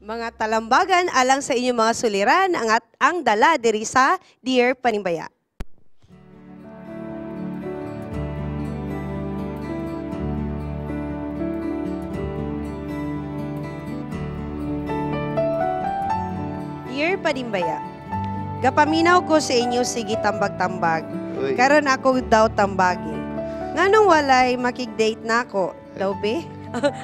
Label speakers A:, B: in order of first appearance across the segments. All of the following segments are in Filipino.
A: Mga talambagan alang sa inyong mga suliran ang dala diri sa Dear Panimbaya. Dear Panimbaya, gapaminaw ko sa inyo sige tambag-tambag.
B: Uy.
A: Karon ako daw tambagi. Nganong walay makig-date na ako, daw be?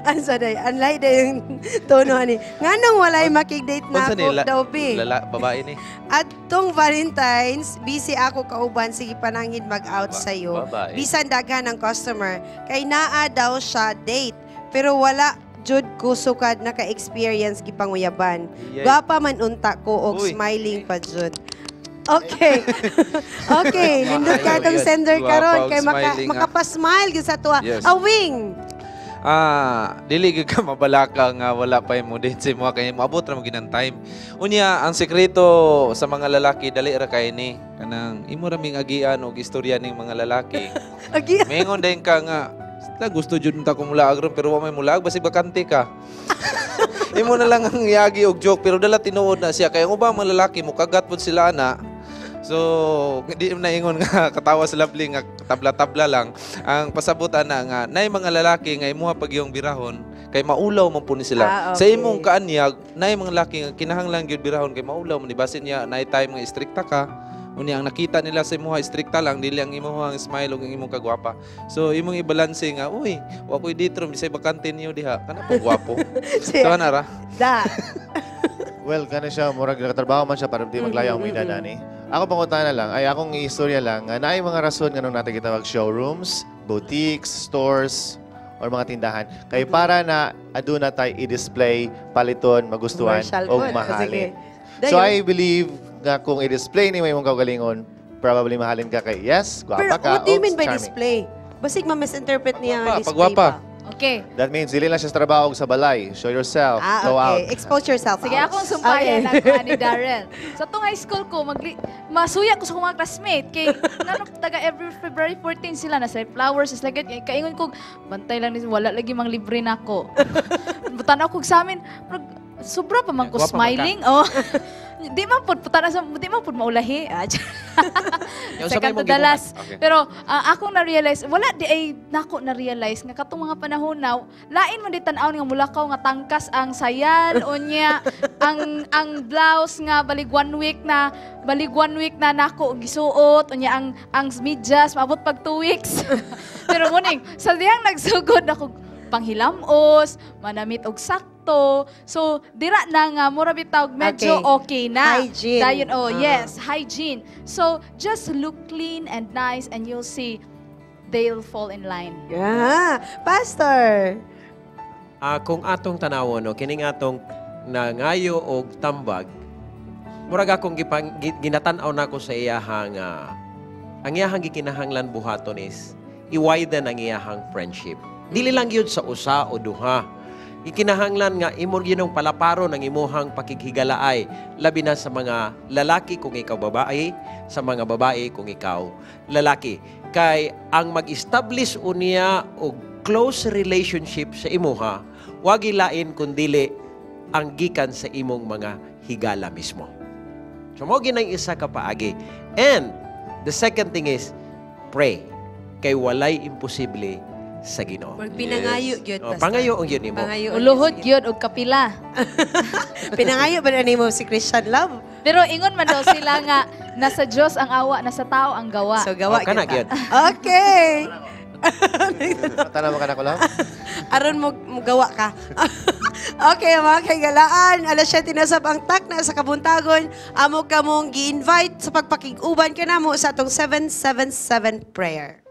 A: Ansa day, anlay day yung tono ani. Nganong walay makig-date na ako, daw be?
B: Babae ni.
A: At tong Valentine's, busy ako kauban, sige panangin mag-out sa'yo.
B: Babae.
A: Bisan daghan ng customer, kay naa daw siya date. Pero wala jud ko sukad naka-experience gipanguyaban.
B: Yay.
A: Gwapa man unta ko og
B: Uy.
A: smiling pa jud. Okay. Okay, nindot ka tong sender
B: Gwapa
A: karon
B: og
A: kay
B: smiling, ha?
A: makapasmile gyud sa tuwa.
B: Yes.
A: Awing.
B: Dili gyud ka mabalaka nga wala pa mo din sa mga kay maabot ra mo ginang time. Unya ang sekreto sa mga lalaki dali ra kay ni kanang imo ra ming agian og istorya ning mga lalaki.
A: Agi.
B: Mengon din ka nga "Sila, gusto jud ta ko mulaag ron pero wa may mulaag basig bakante ka." Imo na lang ang yagi og joke pero dala tinuod na siya kay ang ubang mga lalaki mo kagat pud sila na. So, hindi na ingon nga katawa sa labli nga tabla-tabla lang. Ang pasabutan na nga, nay mga lalaki nga imuha pag yung birahon, kay maulaw man po ni sila. Sa
A: Okay.
B: imong kaanyag, nay mga lalaki nga kinahanglan gyud birahon kay maulaw man. Basin niya, nay time nga istrikta ka. Unya ang nakita nila sa imuha istrikta lang, dili ang imuha ang smile ug ang imong kagwapa. So, imong ibalanse nga, uy, wa ko'y dito, bisay bakante niyo diha. Kana po gwapo. So, kanara.
A: Da.
C: Well, kano siya, murag nakatrabaho man siya para di maglayo ang mga dani. Ako pangutan na lang, ay akong istorya lang, nga naay mga rason nga nung natin kita mag-showrooms, boutiques, stores, or mga tindahan. Kay para na aduna tayo i-display, paliton, magustuhan,
A: Commercial
C: o
A: good. Sige.
C: mahalin.
A: Dayon.
C: So I believe nga kung i-display ni may mong kagalingon, probably mahalin ka kay yes,
A: Pero
C: gwapa ka,
A: what do you
C: o
A: mean by
C: charming.
A: display? Basig ma-misinterpret niya ang
B: Pagwapa,
A: display
B: pagwapa.
A: ba?
D: Okay.
C: That means, dili lang siya sa trabaho o sa balay. Show yourself, go out.
A: Okay. Expose yourself
D: Sige,
A: out.
D: akong sumpayan
A: Okay.
D: ang ni Darrell. Sa itong high school ko, masuya ko sa mga classmate. Kay, taga every February 14 sila, nasa flowers, is like, kaingon ko, bantay lang, wala lagi mang libre na ako. Tanaw ko sa amin, sobra pa man ko
B: Gwapa man ka.
D: smiling. Oh. Di man pud maulahi.
B: Yung
D: Sa
B: sabay mo
D: dalas.
B: gibuhat. Okay.
D: Pero akong na-realize, wala di ay nako na-realize nga katong mga panahon now, lain man di tan-aw nga mulakaw nga tangkas ang sayal unya ang blouse nga balig one week na nako gisuot unya ang medyas maabot pag 2 weeks. Pero muning sa diyang nagsugod ako panghilamos, manamit og sakto. So, dira na nga, mura bitawag medyo okay na.
A: Hygiene.
D: Dayon, yes, hygiene. So, just look clean and nice and you'll see they'll fall in line.
A: Yeah. Pastor.
E: Kung atong tanawon, no, kining atong nangayo og tambag, murag akong ginatan-aw nako sa iyahang ang iyahang gikinahanglan buhaton is i-widen ang iyahang friendship. Dili lang yun sa usa o duha. Ikinahanglan nga imo ginong palaparo ng imuhang pakighigalaay labi na sa mga lalaki kung ikaw babae, sa mga babae kung ikaw lalaki. Kay ang mag-establish unya og close relationship sa imuha, wag ilain kundili ang gikan sa imong mga higala mismo. So mo ginang isa ka paagi. And the second thing is pray. Kay walay imposible sa Ginoo.
A: Pinangayo gyud. Pastor.
E: Pangayo ang yun nimo.
A: Pangayo.
D: Uluhod gyud og kapila.
A: Pinangayo ba na nimo si Christian Love?
D: Pero ingon man daw sila nga nasa Dios ang awa, nasa tao ang gawa.
A: So gawa
E: kana
A: gyud.
E: gyud.
A: Okay.
C: Tanaw ka na ko lang?
A: Aron mo gawa ka. Okay, mga kaigalaan. Alas 7 na sab ang tak na sa kabuntagon. Amo ka mong gi-invite sa pagpakig-uban ka namo sa atong 777 prayer.